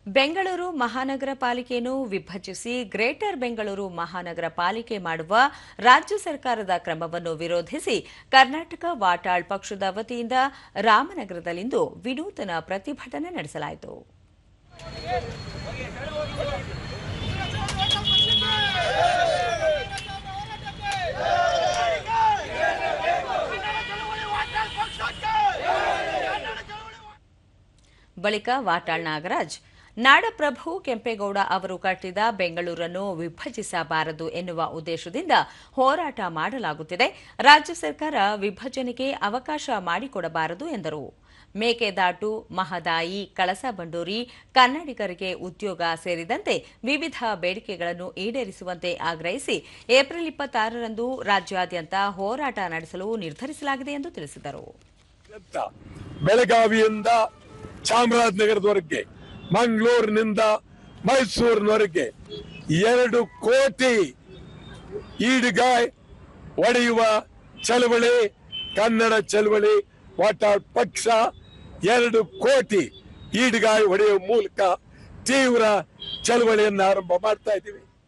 ಬೆಂಗಳೂರು ಮಹಾನಗರ ಪಾಲಿಕೆಯನ್ನು ವಿಭಜಿಸಿ ಗ್ರೇಟರ್ ಬೆಂಗಳೂರು ಮಹಾನಗರ ಪಾಲಿಕೆ ಮಾಡುವ ರಾಜ್ಯ ಸರ್ಕಾರದ ಕ್ರಮವನ್ನು ವಿರೋಧಿಸಿ ಕರ್ನಾಟಕ ವಾಟಾಳ್ ಪಕ್ಷದ ವತಿಯಿಂದ ರಾಮನಗರದಲ್ಲಿಂದು ವಿನೂತನ ಪ್ರತಿಭಟನೆ ನಡೆಸಲಾಯಿತು. ಬಳಿಕ ವಾಟಾಳ್ ನಾಗರಾಜ್, ನಾಡಪ್ರಭು ಕೆಂಪೇಗೌಡ ಅವರು ಕಟ್ಟಿದ ಬೆಂಗಳೂರನ್ನು ವಿಭಜಿಸಬಾರದು ಎನ್ನುವ ಉದ್ದೇಶದಿಂದ ಹೋರಾಟ ಮಾಡಲಾಗುತ್ತಿದೆ. ರಾಜ್ಯ ಸರ್ಕಾರ ವಿಭಜನೆಗೆ ಅವಕಾಶ ಮಾಡಿಕೊಡಬಾರದು ಎಂದರು. ಮೇಕೆದಾಟು, ಮಹದಾಯಿ, ಕಳಸಾ ಬಂಡೂರಿ, ಕನ್ನಡಿಗರಿಗೆ ಉದ್ಯೋಗ ಸೇರಿದಂತೆ ವಿವಿಧ ಬೇಡಿಕೆಗಳನ್ನು ಈಡೇರಿಸುವಂತೆ ಆಗ್ರಹಿಸಿ ಏಪ್ರಿಲ್ 26ರಂದು ರಾಜ್ಯಾದ್ಯಂತ ಹೋರಾಟ ನಡೆಸಲು ನಿರ್ಧರಿಸಲಾಗಿದೆ ಎಂದು ತಿಳಿಸಿದರು. ಬೆಳಗಾವಿಯಿಂದ ಚಾಮರಾಜನಗರದವರೆಗೆ, ಮಂಗಳೂರಿನಿಂದ ಮೈಸೂರಿನವರೆಗೆ 2 ಕೋಟಿ ಈಡ್ಗಾಯ್ ಒಡೆಯುವ ಚಳವಳಿ, ಕನ್ನಡ ಚಳವಳಿ, ವಾಟಾಳ್ ಪಕ್ಷ 2 ಕೋಟಿ ಈಡ್ಗಾಯ್ ಹೊಡೆಯುವ ಮೂಲಕ ತೀವ್ರ ಚಳವಳಿಯನ್ನು ಆರಂಭ ಮಾಡ್ತಾ ಇದ್ದೀವಿ.